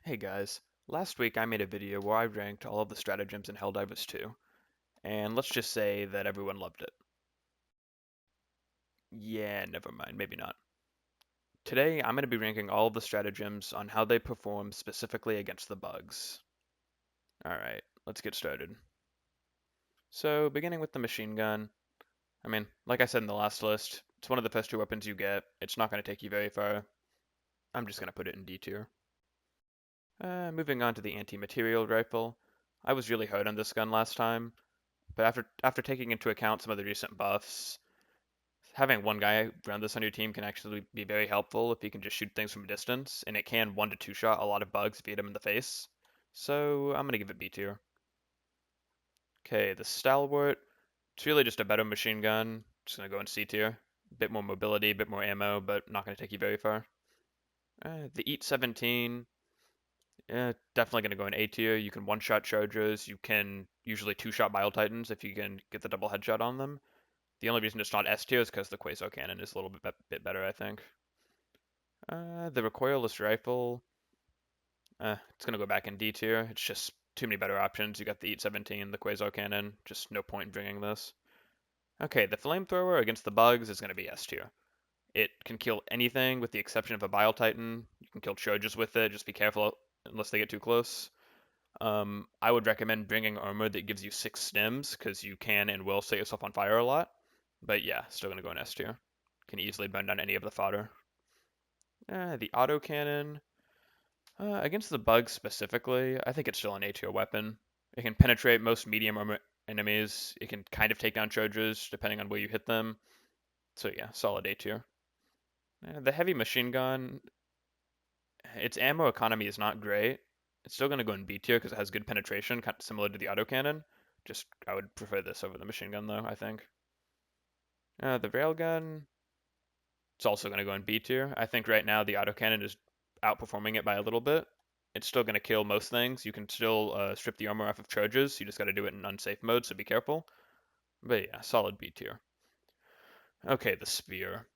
Hey guys, last week I made a video where I ranked all of the stratagems in Helldivers 2, and let's just say that everyone loved it. Yeah, never mind, maybe not. Today I'm going to be ranking all of the stratagems on how they perform specifically against the bugs. Alright, let's get started. So, beginning with the machine gun, like I said in the last list, it's one of the first two weapons you get. It's not going to take you very far. I'm just going to put it in D tier. Moving on to the anti-material rifle. I was really hard on this gun last time, but after taking into account some of the recent buffs, having one guy run this on your team can actually be very helpful if he can just shoot things from a distance, and it can 1 to 2 shot a lot of bugs if you hit him in the face. So I'm gonna give it B tier. Okay, the Stalwart. It's really just a better machine gun. Just gonna go in C tier. Bit more mobility, bit more ammo, but not gonna take you very far. The Eat 17. Definitely gonna go in A tier. You can one-shot chargers. You can usually two-shot Bile Titans if you can get the double headshot on them. The only reason it's not S tier is because the Quasar Cannon is a little bit better, I think. The recoilless rifle, it's gonna go back in D tier. It's just too many better options. You got the Eat 17, the Quasar Cannon. Just no point in bringing this. Okay, the flamethrower against the bugs is gonna be S tier. It can kill anything with the exception of a Bile Titan. You can kill charges with it. Just be careful unless they get too close. I would recommend bringing armor that gives you 6 stims because you can and will set yourself on fire a lot. But yeah, still gonna go in S tier. Can easily burn down any of the fodder. The autocannon. Against the bugs specifically, I think it's still an A tier weapon. It can penetrate most medium armor enemies. It can kind of take down charges depending on where you hit them. So yeah, solid A tier. The heavy machine gun, its ammo economy is not great. It's still going to go in B tier because it has good penetration, kind of similar to the autocannon. Just, I would prefer this over the machine gun though, I think. The railgun, it's also going to go in B tier. I think right now the autocannon is outperforming it by a little bit. It's still going to kill most things. You can still strip the armor off of charges. You just got to do it in unsafe mode, so be careful. But yeah, solid B tier. Okay, the spear.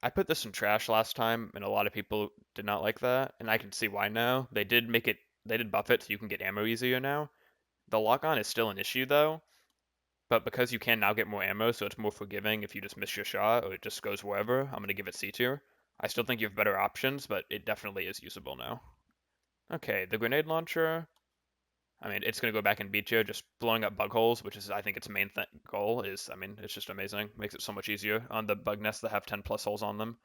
I put this in trash last time, and a lot of people did not like that, and I can see why now. They did buff it so you can get ammo easier now. The lock-on is still an issue though, but because you can now get more ammo, so it's more forgiving if you just miss your shot or it just goes wherever, I'm gonna give it C tier. I still think you have better options, but it definitely is usable now. Okay, the grenade launcher. It's gonna go back in B tier, just blowing up bug holes, which is I think its main goal is. It's just amazing. Makes it so much easier on the bug nests that have 10 plus holes on them.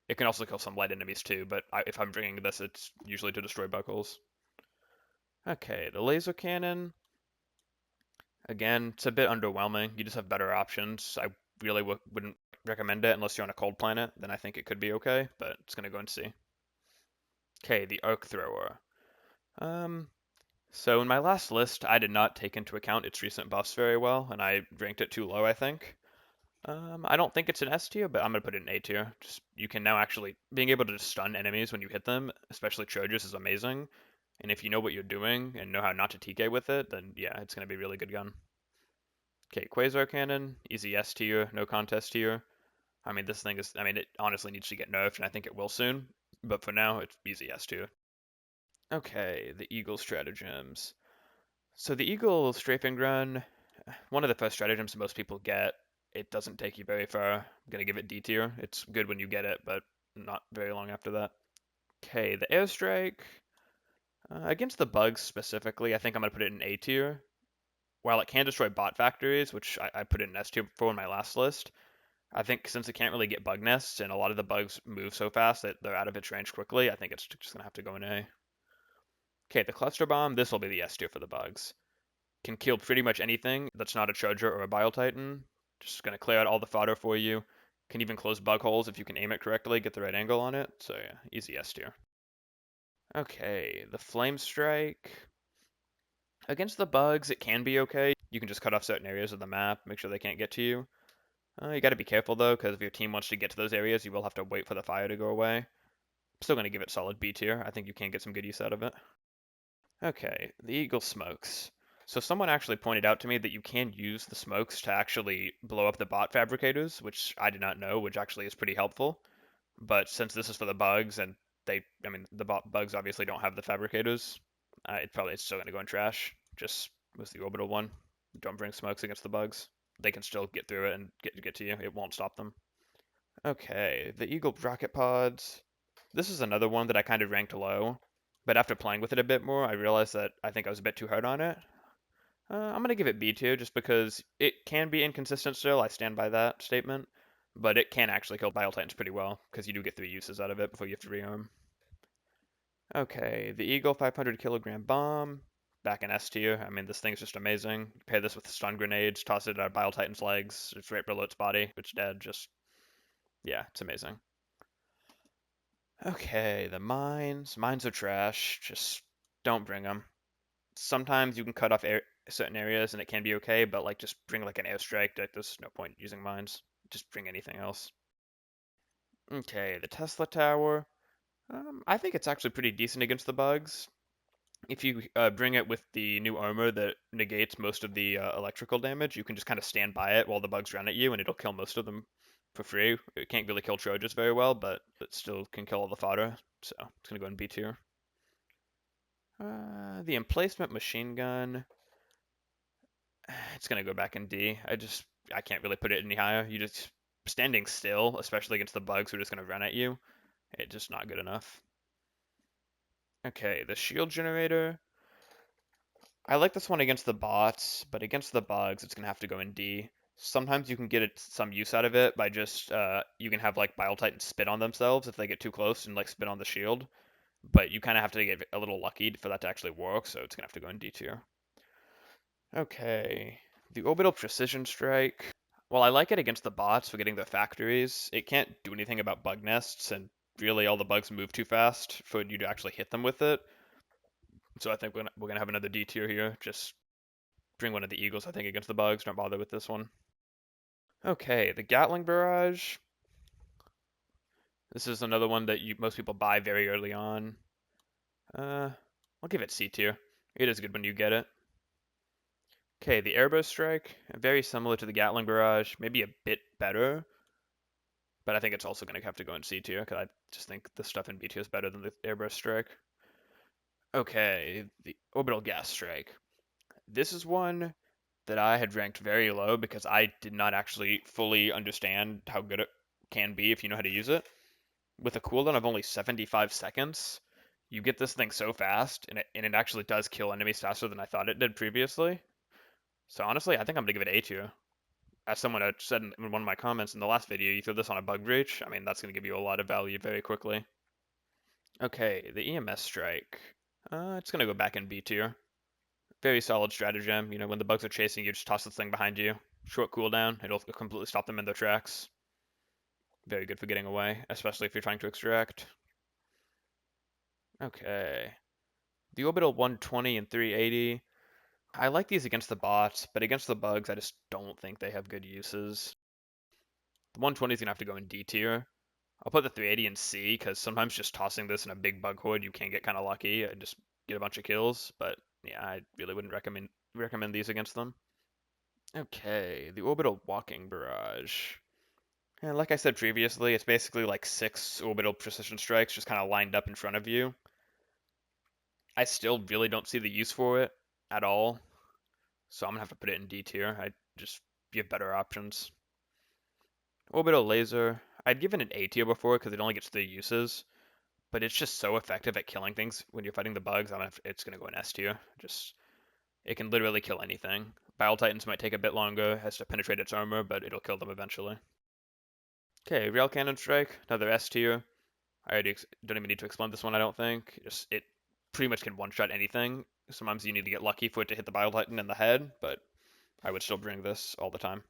It can also kill some light enemies too, but if I'm bringing this, it's usually to destroy bug holes. Okay, the laser cannon. Again, it's a bit underwhelming. You just have better options. I really wouldn't recommend it unless you're on a cold planet. Then I think it could be okay, but it's gonna go and see. Okay, the arc thrower. Um, so in my last list, I did not take into account its recent buffs very well, and I ranked it too low, I think. I don't think it's an S tier, but I'm gonna put it in A tier. Just you can now actually being able to stun enemies when you hit them, especially charges, is amazing. And if you know what you're doing and know how not to TK with it, then yeah, it's gonna be a really good gun. Okay, Quasar Cannon, easy S tier, no contest tier. This thing is, it honestly needs to get nerfed, and I think it will soon. But for now, it's easy S tier. Okay, the Eagle Stratagems. So the Eagle Strafing Run, one of the first stratagems most people get. It doesn't take you very far. I'm gonna give it D tier. It's good when you get it, but not very long after that. Okay, the Airstrike. Against the bugs specifically, I think I'm gonna put it in A tier. While it can destroy bot factories, which I put it in S tier for in my last list, I think since it can't really get bug nests and a lot of the bugs move so fast that they're out of its range quickly, I think it's just gonna have to go in A. Okay, the cluster bomb. This will be the S tier for the bugs. Can kill pretty much anything that's not a charger or a bile titan. Just gonna clear out all the fodder for you. Can even close bug holes if you can aim it correctly, get the right angle on it. So yeah, easy S tier. Okay, the flame strike. Against the bugs, it can be okay. You can just cut off certain areas of the map, make sure they can't get to you. You gotta be careful though, because if your team wants to get to those areas, you will have to wait for the fire to go away. I'm still gonna give it solid B tier. I think you can get some good use out of it. Okay, the Eagle smokes. So someone actually pointed out to me that you can use the smokes to actually blow up the bot fabricators, which I did not know, which actually is pretty helpful. But since this is for the bugs and I mean, the bugs obviously don't have the fabricators. It's still gonna go in trash. Just with the orbital one. Don't bring smokes against the bugs. They can still get through it and get to you. It won't stop them. Okay, the Eagle rocket pods. This is another one that I kind of ranked low, but after playing with it a bit more, I realized that I think I was a bit too hard on it. I'm gonna give it B tier just because it can be inconsistent still. I stand by that statement, but it can actually kill Bile Titans pretty well because you do get 3 uses out of it before you have to rearm. Okay, the Eagle 500 kilogram bomb. Back in S tier. I mean, this thing's just amazing. You pair this with stun grenades, toss it at Bile Titan's legs. It's right below its body. It's dead. Just, yeah, it's amazing. Okay, the mines. Mines are trash. Just don't bring them. Sometimes you can cut off certain areas and it can be okay, but like just bring like an airstrike. Like there's no point using mines. Just bring anything else. Okay, the Tesla Tower. I think it's actually pretty decent against the bugs. If you bring it with the new armor that negates most of the electrical damage, you can just kind of stand by it while the bugs run at you, and it'll kill most of them for free. It can't really kill Trojans very well, but it still can kill all the fodder, so it's gonna go in B tier. The emplacement machine gun, it's gonna go back in D. I can't really put it any higher. You just standing still, especially against the bugs who are just gonna run at you, it's just not good enough. Okay, the shield generator. I like this one against the bots, but against the bugs, it's gonna have to go in D. Sometimes you can get some use out of it by just you can have like Bile Titans spit on themselves if they get too close and like spit on the shield, but you kind of have to get a little lucky for that to actually work, so it's gonna have to go in D tier. Okay, the orbital precision strike. Well, I like it against the bots for getting their factories. It can't do anything about bug nests, and really all the bugs move too fast for you to actually hit them with it. So I think we're gonna have another D tier here. Just bring one of the Eagles, I think, against the bugs. Don't bother with this one. Okay, the Gatling Barrage. This is another one that most people buy very early on. I'll give it C tier. It is good when you get it. Okay, the Airbow Strike. Very similar to the Gatling Barrage. Maybe a bit better. But I think it's also going to have to go in C tier, because I just think the stuff in B tier is better than the Airbow Strike. Okay, the Orbital Gas Strike. This is one that I had ranked very low because I did not actually fully understand how good it can be if you know how to use it. With a cooldown of only 75 seconds, you get this thing so fast, and it actually does kill enemies faster than I thought it did previously. So honestly, I think I'm gonna give it A tier. As someone had said in one of my comments in the last video, you throw this on a bug breach, I mean, that's gonna give you a lot of value very quickly. Okay, the EMS strike. It's gonna go back in B tier. Very solid stratagem. You know, when the bugs are chasing you, just toss this thing behind you. Short cooldown, it'll completely stop them in their tracks. Very good for getting away, especially if you're trying to extract. Okay. The orbital 120 and 380. I like these against the bots, but against the bugs, I just don't think they have good uses. The 120 is gonna have to go in D tier. I'll put the 380 in C, because sometimes just tossing this in a big bug horde, you can get kind of lucky and just get a bunch of kills. But yeah, I really wouldn't recommend these against them. Okay, the orbital walking barrage. And like I said previously, it's basically like 6 orbital precision strikes just kind of lined up in front of you. I still really don't see the use for it at all, so I'm gonna have to put it in D tier. You have better options. Orbital laser. I'd given it A tier before because it only gets 3 uses, but it's just so effective at killing things when you're fighting the bugs. It's gonna go in S tier. Just it can literally kill anything. Bile Titans might take a bit longer, has to penetrate its armor, but it'll kill them eventually. Okay, Rail Cannon Strike, another S tier. I already don't even need to explain this one, I don't think. It pretty much can one-shot anything. Sometimes you need to get lucky for it to hit the Bile Titan in the head, but I would still bring this all the time.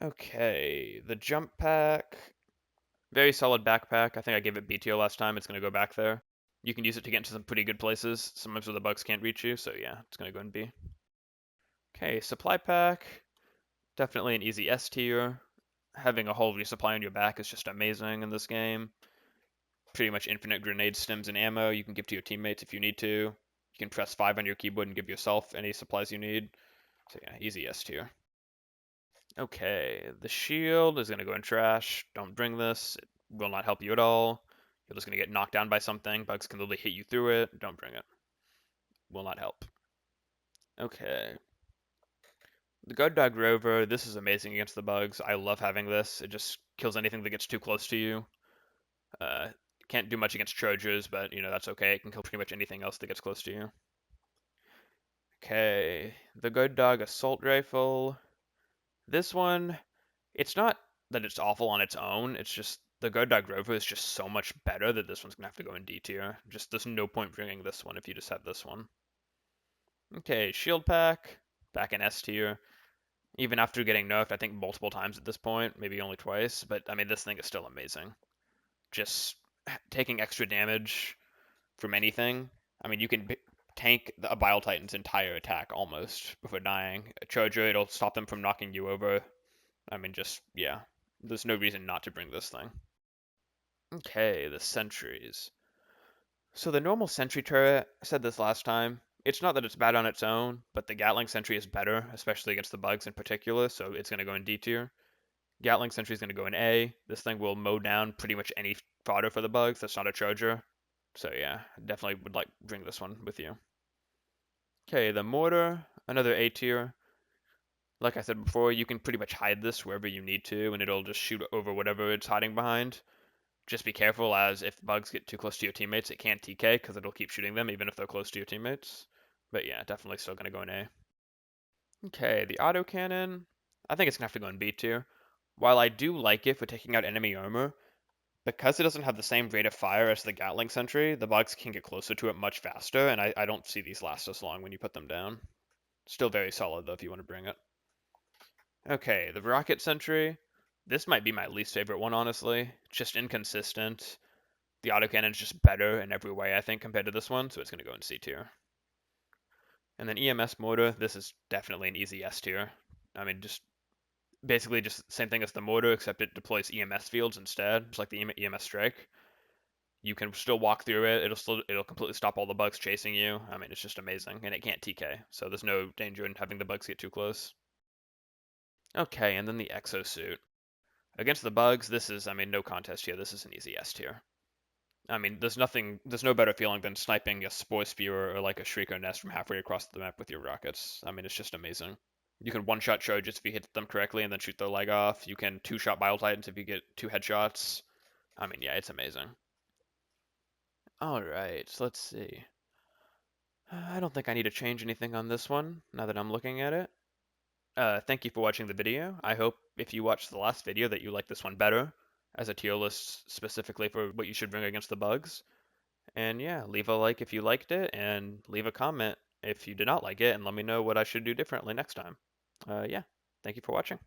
Okay, the Jump Pack. Very solid backpack. I think I gave it B tier last time. It's going to go back there. You can use it to get into some pretty good places, sometimes where the bugs can't reach you, so yeah, it's going to go in B. Okay, Supply Pack. Definitely an easy S tier. Having a whole resupply on your back is just amazing in this game. Pretty much infinite grenade stems and ammo you can give to your teammates if you need to. You can press 5 on your keyboard and give yourself any supplies you need. So yeah, easy S tier. Okay, the shield is going to go in trash. Don't bring this. It will not help you at all. You're just gonna get knocked down by something. Bugs can literally hit you through it. Don't bring it. Will not help. Okay. The Guard Dog Rover, this is amazing against the bugs. I love having this. It just kills anything that gets too close to you. Uh, can't do much against Trojers, but that's okay. It can kill pretty much anything else that gets close to you. Okay, the Guard Dog Assault Rifle. This one, it's not that it's awful on its own. It's just the Guard Dog Rover is just so much better that this one's gonna have to go in D tier. Just there's no point bringing this one if you just have this one. Okay, Shield Pack, back in S tier. Even after getting nerfed, I think multiple times at this point, maybe only twice, but I mean, this thing is still amazing. Just taking extra damage from anything. I mean, you can tank a Bile Titan's entire attack almost before dying. A Charger, it'll stop them from knocking you over. I mean, just, yeah. There's no reason not to bring this thing. Okay, the sentries. So the normal sentry turret, I said this last time, it's not that it's bad on its own, but the Gatling sentry is better, especially against the bugs in particular, so it's going to go in D tier. Gatling sentry is going to go in A. This thing will mow down pretty much any fodder for the bugs that's not a charger. So yeah, definitely would like bring this one with you. Okay, the mortar, another A tier. Like I said before, you can pretty much hide this wherever you need to, and it'll just shoot over whatever it's hiding behind. Just be careful, as if bugs get too close to your teammates, it can't TK because it'll keep shooting them even if they're close to your teammates. But yeah, definitely still gonna go in A. Okay, the autocannon, I think it's gonna have to go in B tier. While I do like it for taking out enemy armor, because it doesn't have the same rate of fire as the Gatling sentry, the bugs can get closer to it much faster, and I don't see these last as long when you put them down. Still very solid though if you want to bring it. Okay, the rocket sentry. This might be my least favorite one, honestly. It's just inconsistent. The autocannon's just better in every way, I think, compared to this one, so it's going to go in C tier. And then EMS mortar, this is definitely an easy S tier. I mean, just basically just same thing as the mortar, except it deploys EMS fields instead, just like the EMS strike. You can still walk through it. It'll completely stop all the bugs chasing you. I mean, it's just amazing, and it can't TK, so there's no danger in having the bugs get too close. Okay, and then the exosuit. Against the bugs, this is, I mean, no contest here. This is an easy S tier. I mean, there's no better feeling than sniping a Spore Spewer or like a Shrieker Nest from halfway across the map with your rockets. I mean, it's just amazing. You can one-shot Trojans if you hit them correctly and then shoot their leg off. You can two-shot Bile Titans if you get 2 headshots. I mean, yeah, it's amazing. Alright, so let's see. I don't think I need to change anything on this one, now that I'm looking at it. Thank you for watching the video. I hope if you watched the last video that you like this one better, as a tier list specifically for what you should bring against the bugs. And yeah, leave a like if you liked it, and leave a comment if you did not like it, and let me know what I should do differently next time. Yeah, thank you for watching.